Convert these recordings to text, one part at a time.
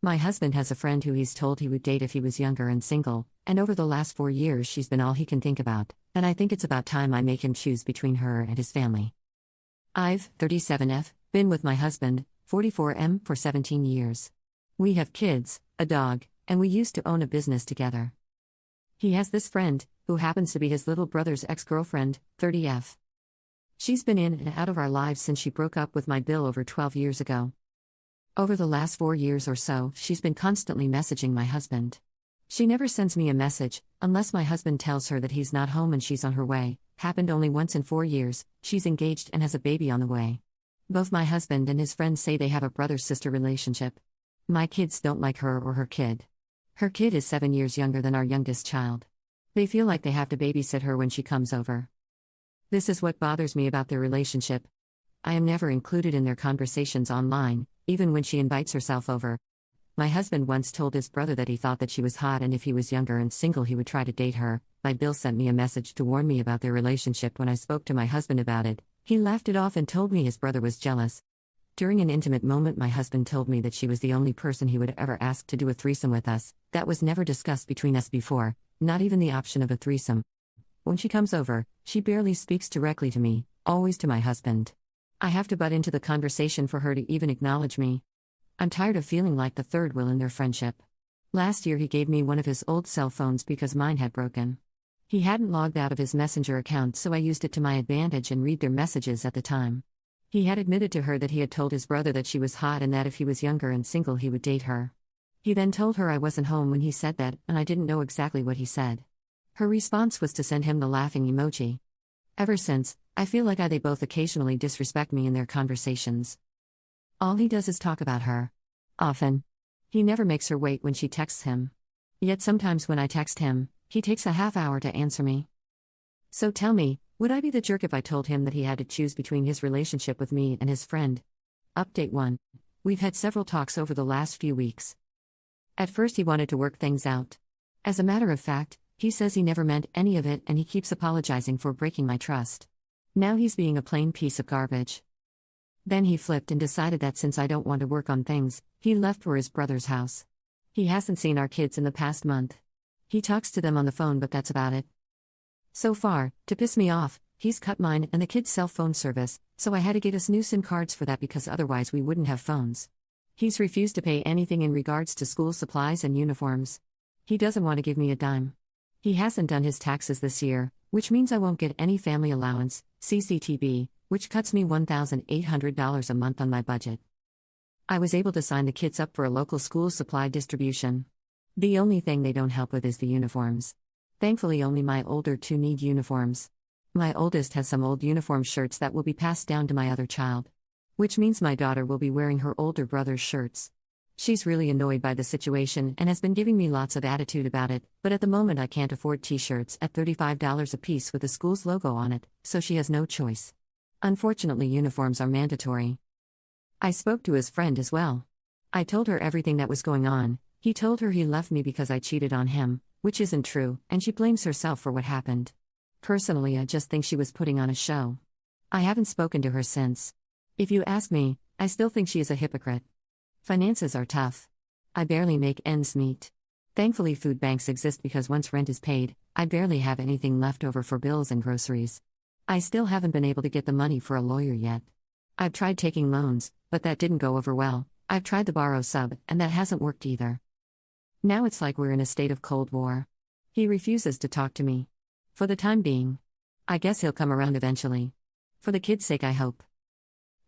My husband has a friend who he's told he would date if he was younger and single, and over the last 4 years she's been all he can think about, and I think it's about time I make him choose between her and his family. I've, 37F, been with my husband, 44M, for 17 years. We have kids, a dog, and we used to own a business together. He has this friend, who happens to be his little brother's ex-girlfriend, 30F. She's been in and out of our lives since she broke up with my Bill over 12 years ago. Over the last 4 years or so, she's been constantly messaging my husband. She never sends me a message, unless my husband tells her that he's not home and she's on her way. Happened only once in 4 years. She's engaged and has a baby on the way. Both my husband and his friends say they have a brother-sister relationship. My kids don't like her or her kid. Her kid is 7 years younger than our youngest child. They feel like they have to babysit her when she comes over. This is what bothers me about their relationship. I am never included in their conversations online, even when she invites herself over. My husband once told his brother that he thought that she was hot and if he was younger and single he would try to date her. My Bill sent me a message to warn me about their relationship when I spoke to my husband about it. He laughed it off and told me his brother was jealous. During an intimate moment my husband told me that she was the only person he would ever ask to do a threesome with us. That was never discussed between us before, not even the option of a threesome. When she comes over, she barely speaks directly to me, always to my husband. I have to butt into the conversation for her to even acknowledge me. I'm tired of feeling like the third wheel in their friendship. Last year he gave me one of his old cell phones because mine had broken. He hadn't logged out of his Messenger account, so I used it to my advantage and read their messages at the time. He had admitted to her that he had told his brother that she was hot and that if he was younger and single he would date her. He then told her I wasn't home when he said that, and I didn't know exactly what he said. Her response was to send him the laughing emoji. Ever since, I feel like they both occasionally disrespect me in their conversations. All he does is talk about her. Often. He never makes her wait when she texts him. Yet sometimes when I text him, he takes a half hour to answer me. So tell me, would I be the jerk if I told him that he had to choose between his relationship with me and his friend? Update 1. We've had several talks over the last few weeks. At first he wanted to work things out. As a matter of fact, he says he never meant any of it and he keeps apologizing for breaking my trust. Now he's being a plain piece of garbage. Then he flipped and decided that since I don't want to work on things, he left for his brother's house. He hasn't seen our kids in the past month. He talks to them on the phone, but that's about it. So far, to piss me off, he's cut mine and the kids' cell phone service, so I had to get us new SIM cards for that because otherwise we wouldn't have phones. He's refused to pay anything in regards to school supplies and uniforms. He doesn't want to give me a dime. He hasn't done his taxes this year, which means I won't get any family allowance, CCTB, which cuts me $1,800 a month on my budget. I was able to sign the kids up for a local school supply distribution. The only thing they don't help with is the uniforms. Thankfully only my older two need uniforms. My oldest has some old uniform shirts that will be passed down to my other child. Which means my daughter will be wearing her older brother's shirts. She's really annoyed by the situation and has been giving me lots of attitude about it, but at the moment I can't afford t-shirts at $35 a piece with the school's logo on it, so she has no choice. Unfortunately, uniforms are mandatory. I spoke to his friend as well. I told her everything that was going on. He told her he left me because I cheated on him, which isn't true, and she blames herself for what happened. Personally, I just think she was putting on a show. I haven't spoken to her since. If you ask me, I still think she is a hypocrite. Finances are tough. I barely make ends meet. Thankfully, food banks exist because once rent is paid, I barely have anything left over for bills and groceries. I still haven't been able to get the money for a lawyer yet. I've tried taking loans, but that didn't go over well. I've tried the borrow sub, and that hasn't worked either. Now it's like we're in a state of Cold War. He refuses to talk to me. For the time being. I guess he'll come around eventually. For the kids' sake, I hope.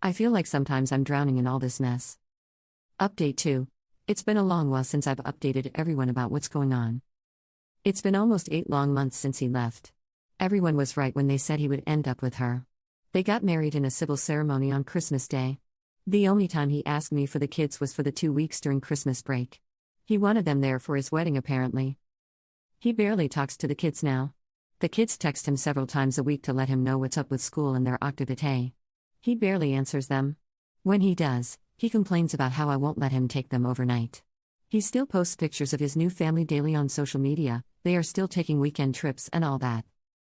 I feel like sometimes I'm drowning in all this mess. Update 2. It's been a long while since I've updated everyone about what's going on. It's been almost 8 long months since he left. Everyone was right when they said he would end up with her. They got married in a civil ceremony on Christmas Day. The only time he asked me for the kids was for the 2 weeks during Christmas break. He wanted them there for his wedding apparently. He barely talks to the kids now. The kids text him several times a week to let him know what's up with school and their activité. He barely answers them. When he does, he complains about how I won't let him take them overnight. He still posts pictures of his new family daily on social media. They are still taking weekend trips and all that.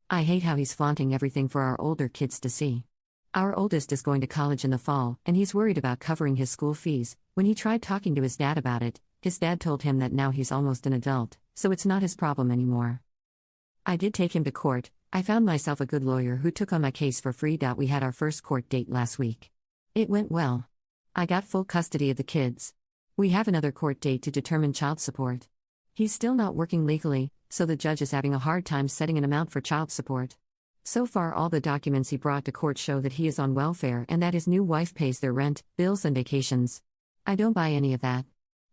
I hate how he's flaunting everything for our older kids to see. Our oldest is going to college in the fall, and he's worried about covering his school fees. When he tried talking to his dad about it, His dad told him that now he's almost an adult, so it's not his problem anymore. I did take him to court. I found myself a good lawyer who took on my case for free. We had our first court date last week. It went well. I got full custody of the kids. We have another court date to determine child support. He's still not working legally, so the judge is having a hard time setting an amount for child support. So far, all the documents he brought to court show that he is on welfare and that his new wife pays their rent, bills, and vacations. I don't buy any of that.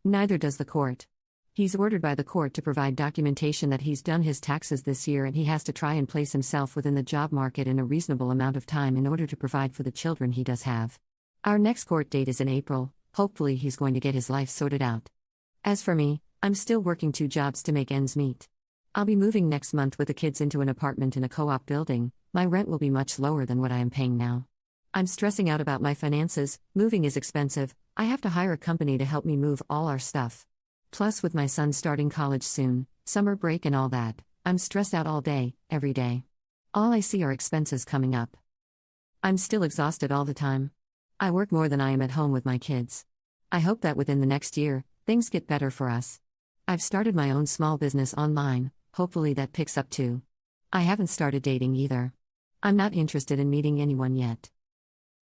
Neither does the court. He's ordered by the court to provide documentation that he's done his taxes this year and he has to try and place himself within the job market in a reasonable amount of time in order to provide for the children he does have. Our next court date is in April. Hopefully he's going to get his life sorted out. As for me, I'm still working 2 jobs to make ends meet. I'll be moving next month with the kids into an apartment in a co-op building. My rent will be much lower than what I am paying now. I'm stressing out about my finances. Moving is expensive. I have to hire a company to help me move all our stuff. Plus, with my son starting college soon, summer break and all that, I'm stressed out all day, every day. All I see are expenses coming up. I'm still exhausted all the time. I work more than I am at home with my kids. I hope that within the next year, things get better for us. I've started my own small business online, hopefully that picks up too. I haven't started dating either. I'm not interested in meeting anyone yet.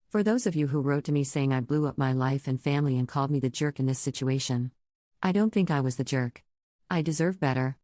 For those of you who wrote to me saying I blew up my life and family and called me the jerk in this situation, I don't think I was the jerk. I deserve better.